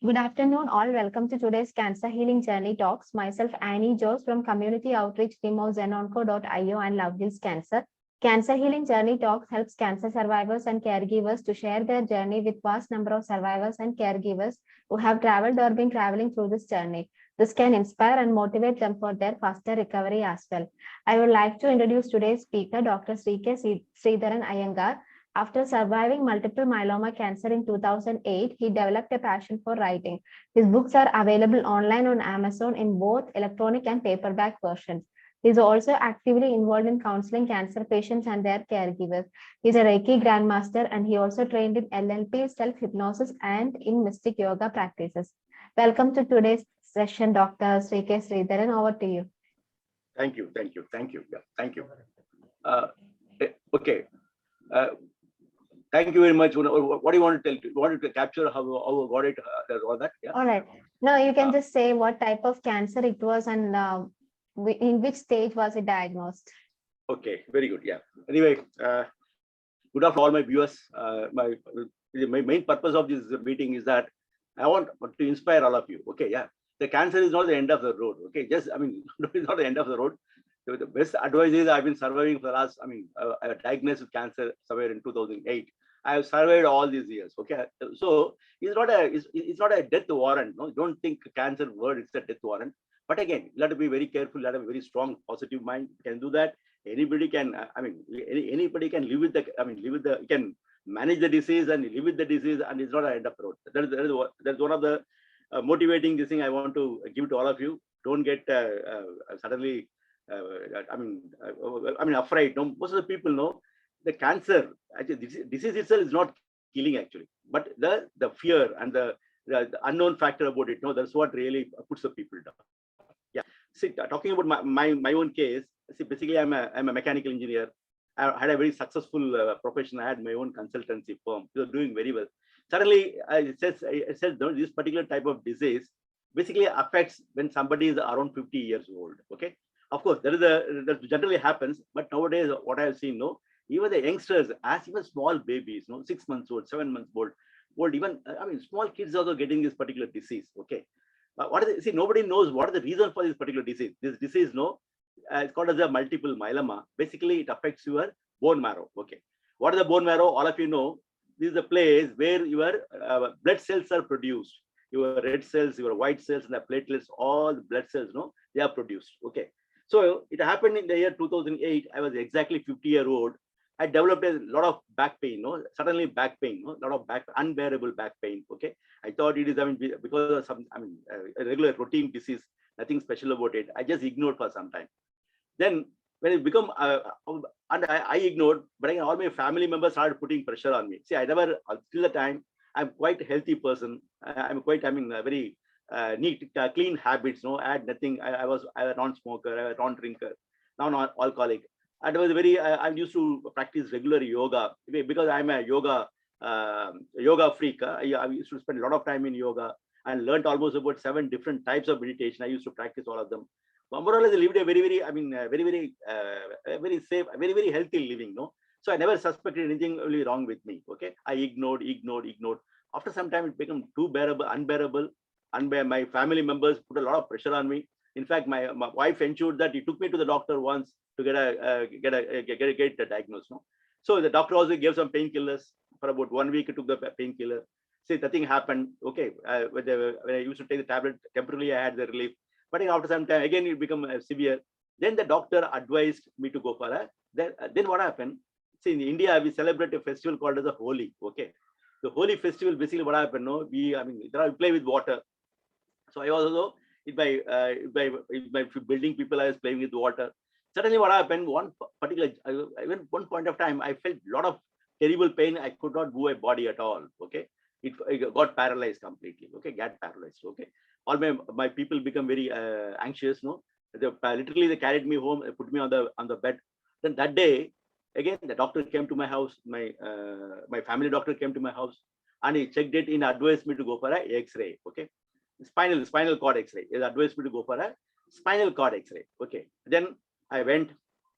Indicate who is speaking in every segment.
Speaker 1: Good afternoon, all. Welcome to today's Cancer Healing Journey Talks. Myself, Annie Jose from Community Outreach Team of Zenonco.io and Love Heals Cancer. Cancer Healing Journey Talks helps cancer survivors and caregivers to share their journey with vast number of survivors and caregivers who have traveled or been traveling through this journey. This can inspire and motivate them for their faster recovery as well. I would like to introduce today's speaker, Dr. Sri.K. Sridharan Iyengar. After surviving multiple myeloma cancer in 2008, he developed a passion for writing. His books are available online on Amazon in both electronic and paperback versions. He is also actively involved in counseling cancer patients and their caregivers. He is a Reiki Grandmaster and he also trained in LLP, self-hypnosis, and in mystic yoga practices. Welcome to today's session, Dr. Sri.K. Sridharan. Over to you.
Speaker 2: Thank you. Yeah, thank you. Okay. Thank you very much. What do you want to tell? You wanted to capture how I got it, all that? Yeah.
Speaker 1: All right. Now you can just say what type of cancer it was and in which stage was it diagnosed?
Speaker 2: Okay, very good. Yeah. Anyway, good afternoon, all my viewers. My main purpose of this meeting is that I want to inspire all of you. Okay, yeah. The cancer is not the end of the road. Okay, it's not the end of the road. The best advice is I've been surviving for the last. I was diagnosed with cancer somewhere in 2008. I have survived all these years. Okay, so it's not a death warrant. No, don't think cancer word it's a death warrant. But again, you have to be very careful. You have a very strong positive mind. You can do that. Anybody can. Anybody can live with the. You can manage the disease and live with the disease, and it's not an end of the road. That's one of the motivating this thing I want to give to all of you. Don't get suddenly. Afraid. No, most of the people know the cancer. Actually, disease itself is not killing actually, but the fear and the unknown factor about it. No, that's what really puts the people down. Yeah. See, talking about my own case. See, basically, I'm a mechanical engineer. I had a very successful profession. I had my own consultancy firm. We were doing very well. Suddenly, it says no, this particular type of disease basically affects when somebody is around 50 years old. Okay. Of course, that generally happens, but nowadays, what I have seen, no, even the youngsters, as even small babies, no, 6 months old, 7 months old, even small kids also getting this particular disease. Okay, nobody knows what is the reason for this particular disease. This disease, no, it's called as a multiple myeloma. Basically, it affects your bone marrow. Okay, what is the bone marrow? All of you know, this is the place where your blood cells are produced. Your red cells, your white cells, and the platelets, all the blood cells, no, they are produced. Okay. So it happened in the year 2008. I was exactly 50-year-old. I developed a lot of back pain, no, suddenly back pain, no, a lot of unbearable back pain. Okay, I thought it is, because of some, a regular routine disease, nothing special about it. I just ignored for some time. Then when it become, and I ignored, but again, all my family members started putting pressure on me. See, I never, till the time, I'm quite a healthy person. I'm quite, very neat, clean habits. No, I had nothing. I was a non-smoker, I was a non-drinker, now not alcoholic. And I was I used to practice regular yoga because I'm a yoga freak. I used to spend a lot of time in yoga and learned almost about 7 different types of meditation. I used to practice all of them. But more or less, I lived a very safe, very healthy living. No, so I never suspected anything really wrong with me. Okay, I ignored. After some time, it became too unbearable. And my family members put a lot of pressure on me. In fact, my wife ensured that he took me to the doctor once to get a diagnosis. No? So the doctor also gave some painkillers for about 1 week. It took the painkiller. See, nothing happened. Okay, when I used to take the tablet, temporarily I had the relief. But after some time, again it became severe. Then the doctor advised me to go for a. Then what happened? See, in India we celebrate a festival called as a Holi. Okay, the Holi festival basically what happened? No, we play with water. So I was also in my building people, I was playing with water. Suddenly what happened, one point of time, I felt a lot of terrible pain. I could not move my body at all. Okay. It got paralyzed completely. Okay. Got paralyzed. Okay. All my people become very anxious. No, literally they carried me home, put me on the bed. Then that day, again, the doctor came to my house. My family doctor came to my house and he checked it and advised me to go for a X-ray. Okay. Spinal cord X-ray. He advised me to go for a spinal cord X-ray. Okay. Then I went,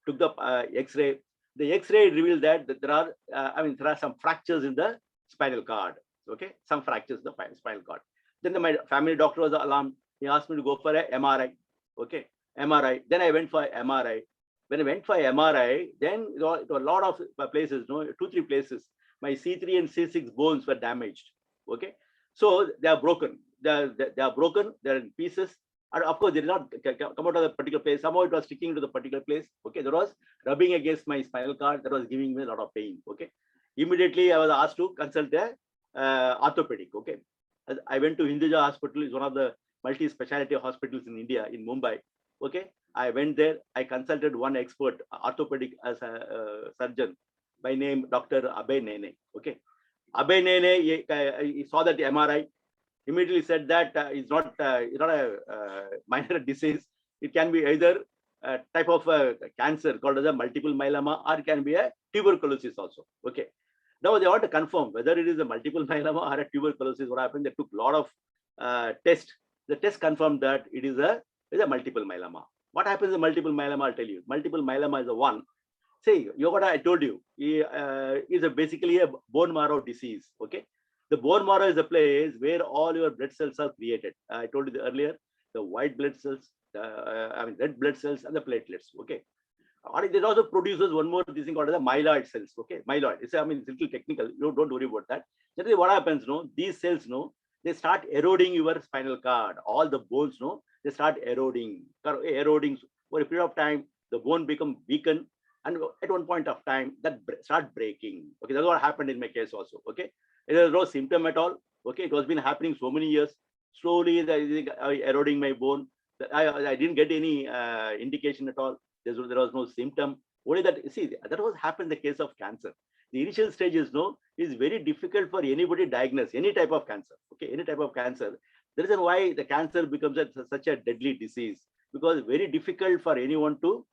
Speaker 2: took the X-ray. The X-ray revealed that there are some fractures in the spinal cord. Okay, some fractures in the spinal cord. Then my family doctor was alarmed. He asked me to go for a MRI. Okay, MRI. Then I went for MRI. When I went for MRI, then it was a lot of places, no, 2-3 places. My C3 and C6 bones were damaged. Okay, so they are broken. They are broken. They're in pieces. And of course, they did not come out of the particular place. Somehow it was sticking to the particular place. Okay, there was rubbing against my spinal cord. That was giving me a lot of pain. Okay, immediately I was asked to consult a orthopedic. Okay, I went to Hinduja Hospital. It's one of the multi-speciality hospitals in India, in Mumbai. Okay, I went there. I consulted one expert, orthopedic as a surgeon by name Dr. Abhay Nene. Okay, Abhay Nene, he saw that MRI. Immediately said that it's not a minor disease. It can be either a type of cancer called as a multiple myeloma, or it can be a tuberculosis also. Okay. Now they want to confirm whether it is a multiple myeloma or a tuberculosis. What happened? They took a lot of tests. The test confirmed that it is a multiple myeloma. What happens in multiple myeloma? I'll tell you. Multiple myeloma is a one. See, what I told you is basically a bone marrow disease. Okay. The bone marrow is a place where all your blood cells are created. I told you earlier, the white blood cells, red blood cells, and the platelets. Okay. It also produces one more thing called the myeloid cells. Okay, myeloid. It's a little technical. You don't worry about that. Generally, what happens? No, these cells, no, they start eroding your spinal cord. All the bones, no, they start eroding. Eroding for a period of time. The bone become weakened, and at one point of time, that start breaking. Okay, that's what happened in my case also. Okay. There was no symptom at all. Okay, it was been happening so many years. Slowly, eroding my bone. I didn't get any indication at all. There was no symptom. Only that, see, that was happened in the case of cancer. The initial stages, no, is very difficult for anybody to diagnose any type of cancer. Okay, any type of cancer. The reason why the cancer becomes such a deadly disease, because very difficult for anyone to,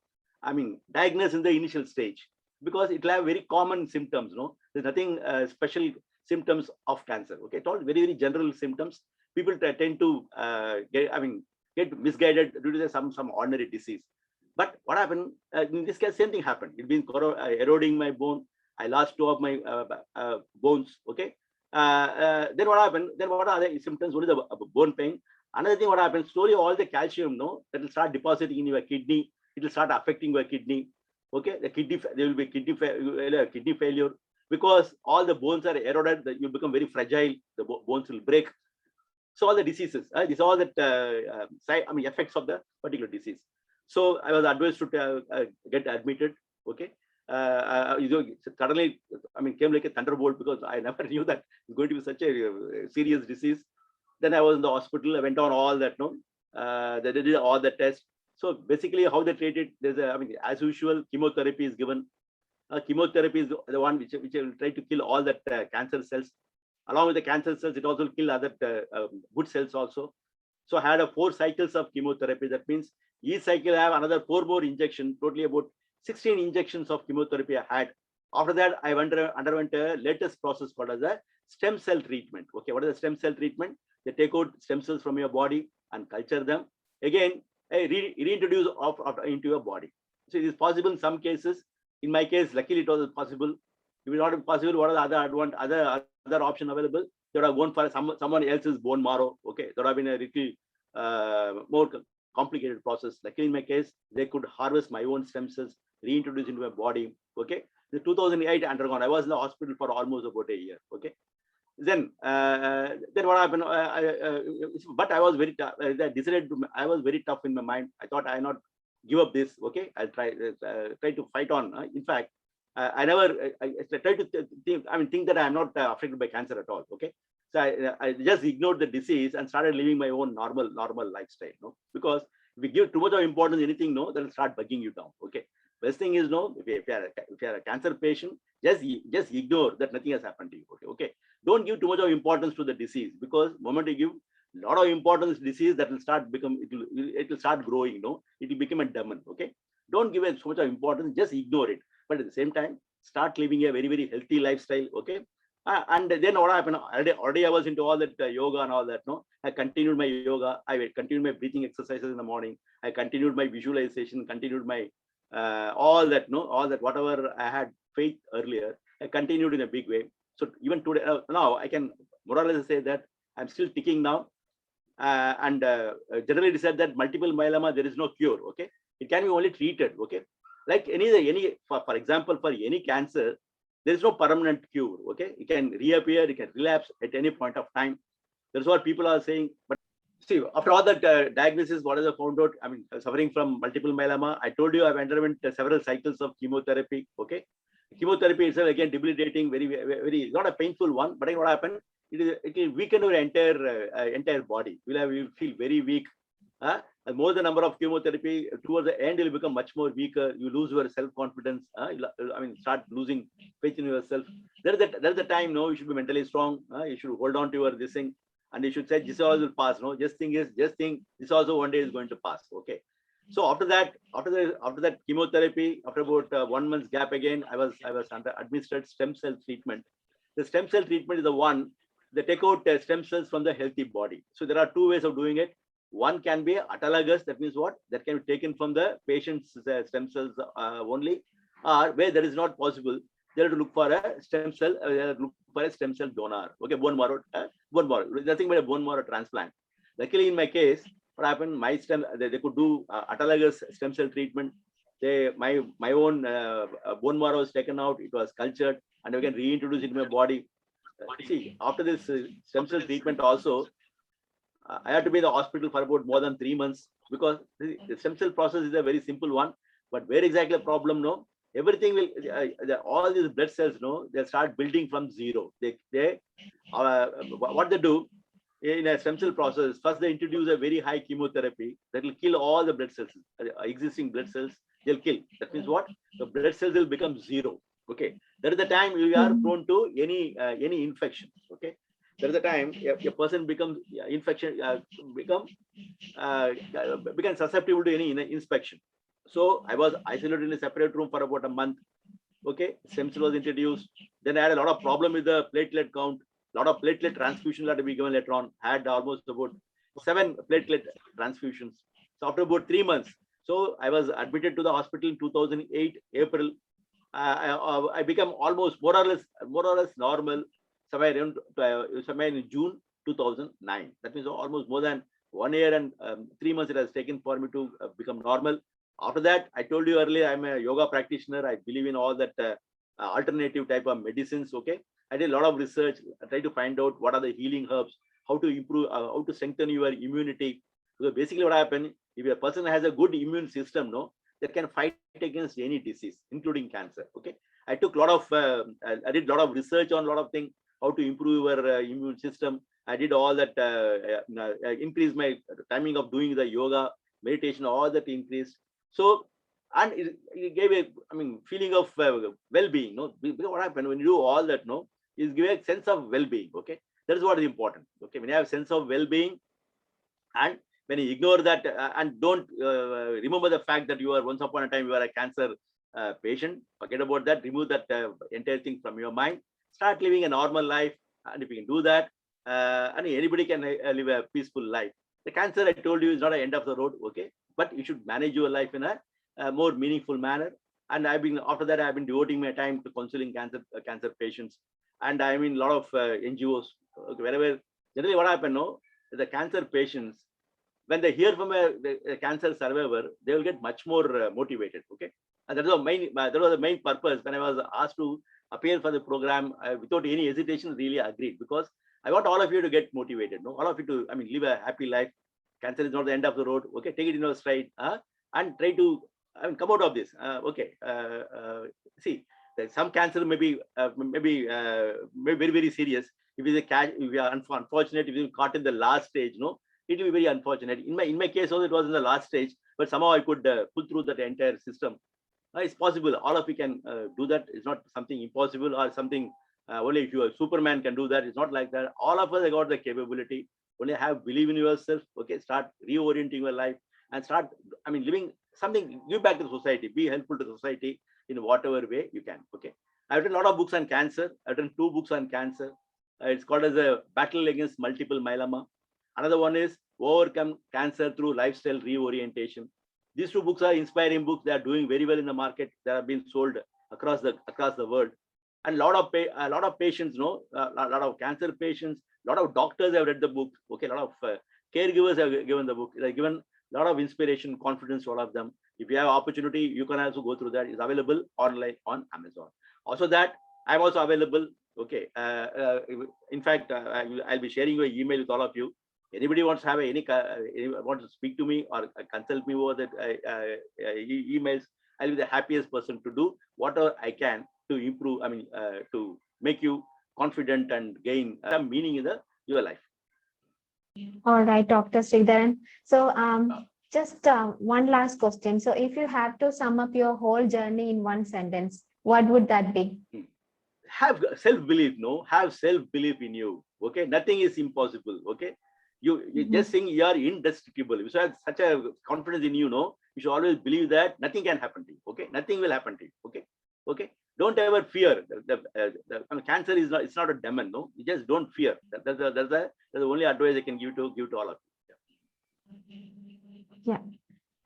Speaker 2: diagnose in the initial stage, because it will have very common symptoms. No, there's nothing special symptoms of cancer. Okay, it's all very, very general symptoms. People tend to get misguided due to some ordinary disease. But what happened in this case? Same thing happened. It's been eroding my bone. I lost 2 of my bones. Okay. Then what happened? Then what are the symptoms? Only the bone pain. Another thing, what happens? Slowly, all the calcium, no, that will start depositing in your kidney. It will start affecting your kidney. Okay, there will be kidney failure. Because all the bones are eroded, you become very fragile. The bones will break. So all the diseases, these are all that effects of the particular disease. So I was advised to get admitted. Okay, suddenly came like a thunderbolt, because I never knew that it's going to be such a serious disease. Then I was in the hospital. I went on all that. No, they did all the tests. So basically, how they treat it? There's as usual, chemotherapy is given. Chemotherapy is the one which will try to kill all that cancer cells. Along with the cancer cells, it also kill other good cells also. So I had 4 cycles of chemotherapy. That means each cycle I have another 4 more injections. Totally about 16 injections of chemotherapy I had. After that, I underwent a latest process called as a stem cell treatment. Okay, what is the stem cell treatment? They take out stem cells from your body and culture them. Again, reintroduce into your body. So it is possible in some cases. In my case, luckily it was possible. If it not possible, what are the other option available? They would have gone for someone else's bone marrow. Okay, there would have been a little more complicated process. Luckily in my case, they could harvest my own stem cells, reintroduce into my body. Okay, the 2008 undergone. I was in the hospital for almost about a year. Okay, then what happened? But I was very tough. I was very tough in my mind. I thought I not give up this. Okay, I'll try to fight on. In fact, I never try to think that I am not affected by cancer at all. Okay, so I just ignored the disease and started living my own normal lifestyle. No, because if you give too much of importance to anything, no, they'll start bugging you down. Okay, best thing is, no, if you are a cancer patient, just ignore that nothing has happened to you. Okay, don't give too much of importance to the disease, because the moment you give a lot of importance to disease, that will start it will start growing. No, it will become a demon. Okay, don't give it so much of importance. Just ignore it. But at the same time, start living a very, very healthy lifestyle. Okay, and then what happened? Already I was into all that yoga and all that. No, I continued my yoga. I continued my breathing exercises in the morning. I continued my visualization. Continued my all that. No, all that whatever I had faith earlier, I continued in a big way. So even today, now I can more or less say that I'm still ticking now. Generally it is said that multiple myeloma, there is no cure. Okay, it can be only treated. Okay, like for example, for any cancer, there is no permanent cure. Okay, it can reappear, it can relapse at any point of time. That's what people are saying. But see, after all that diagnosis, what is the found out? I mean, suffering from multiple myeloma. I told you I've underwent several cycles of chemotherapy. Okay, chemotherapy is again debilitating, very not a painful one. But what happened? It will weaken your entire body. You'll feel very weak. And more the number of chemotherapy towards the end, you'll become much more weaker. You lose your self-confidence. Start losing faith in yourself. There's the time. No, you should be mentally strong. You should hold on to your this thing, and you should say this also will pass. No, just think this also one day is going to pass. Okay. So after that chemotherapy, after about 1 month's gap again, I was under administered stem cell treatment. The stem cell treatment is the one they take out stem cells from the healthy body. So there are two ways of doing it. One can be autologous, that means what? That can be taken from the patient's stem cells only, or where that is not possible, they have to look for a stem cell, donor. Okay, bone marrow, nothing but a bone marrow transplant. Luckily, in my case, what happened? My they could do autologous stem cell treatment. My own bone marrow was taken out. It was cultured, and we can reintroduce it in my body. See, after this stem cell treatment also, I had to be in the hospital for about more than 3 months, because the stem cell process is a very simple one. But where exactly the problem? No, everything will all these blood cells, no, they start building from zero. What they do in a stem cell process, first they introduce a very high chemotherapy that will kill all the blood cells, existing blood cells. They'll kill. That means what? The blood cells will become zero. Okay, that is the time you are prone to any infection. Okay, there is a time a person becomes become susceptible to any inspection. So I was isolated in a separate room for about a month. Okay, stem cell was introduced. Then I had a lot of problem with the platelet count. A lot of platelet transfusions had to be given later on. I had almost about 7 platelet transfusions. So after about 3 months, so I was admitted to the hospital in 2008 April. I became almost more or less normal somewhere in June 2009. That means almost more than 1 year and 3 months it has taken for me to become normal. After that, I told you earlier, I'm a yoga practitioner. I believe in all that alternative type of medicines. Okay, I did a lot of research. I tried to find out what are the healing herbs, how to improve, how to strengthen your immunity. So basically, what happened if a person has a good immune system, no, that can fight against any disease, including cancer. Okay, I took a lot of, I did a lot of research on a lot of things, how to improve your immune system. I did all that, increase my timing of doing the yoga, meditation, all that increased. So, and it gave a, feeling of well-being. No, because what happened when you do all that, no, is give a sense of well-being. Okay, that is what is important. Okay, when you have a sense of well-being, and when you ignore that and don't remember the fact that you are once upon a time you are a cancer patient, forget about that. Remove that entire thing from your mind. Start living a normal life, and if you can do that, and anybody can live a peaceful life. The cancer, I told you, is not an end of the road. Okay, but you should manage your life in a more meaningful manner. And after that I've been devoting my time to counseling cancer patients, and I'm in a lot of NGOs. Okay, wherever generally what happened, no, the cancer patients, when they hear from a cancer survivor, they will get much more motivated. Okay, and that was the main purpose when I was asked to appear for the program. Without any hesitation, really agreed, because I want all of you to get motivated. No, all of you to live a happy life. Cancer is not the end of the road. Okay, take it in your stride, and try to come out of this. See, some cancer may be very, very serious. If you are unfortunate, if you caught in the last stage, no, it will be very unfortunate. In my case, also it was in the last stage, but somehow I could pull through that entire system. It's possible. All of you can do that. It's not something impossible or something only if you are Superman can do that. It's not like that. All of us have got the capability. Only have believe in yourself. Okay, start reorienting your life and start living something. Give back to the society. Be helpful to the society in whatever way you can. Okay, I've written a lot of books on cancer. I've written 2 books on cancer. It's called as a Battle Against Multiple Myeloma. Another one is Overcome Cancer Through Lifestyle Reorientation. These 2 books are inspiring books. They are doing very well in the market. They have been sold across the world. And a lot of patients, a lot of cancer patients, a lot of doctors have read the book. Okay, a lot of Caregivers have given the book. They've given a lot of inspiration, confidence to all of them. If you have opportunity, you can also go through that. It's available online on Amazon. Also that I'm also available. Okay. In fact, I'll be sharing your email with all of you. Anybody wants to have wants to speak to me or consult me over that emails, I'll be the happiest person to do whatever I can to improve. To make you confident and gain some meaning in your life.
Speaker 1: All right, Dr. Sridharan. So just one last question. So if you have to sum up your whole journey in one sentence, what would that be?
Speaker 2: Have self-belief, no? Have self-belief in you. Okay, nothing is impossible. Okay, you just think you are indestructible. You should have such a confidence in you, no? You should always believe that nothing can happen to you. Okay, nothing will happen to you. Okay. Don't ever fear. Cancer is not. It's not a demon. No, you just don't fear. That's the only advice I can give to all of you.
Speaker 1: Yeah.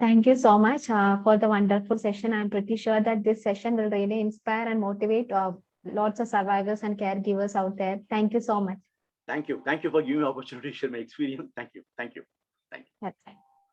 Speaker 1: Thank you so much for the wonderful session. I'm pretty sure that this session will really inspire and motivate lots of survivors and caregivers out there. Thank you so much.
Speaker 2: Thank you. Thank you for giving me the opportunity to share my experience. Thank you.
Speaker 1: That's right.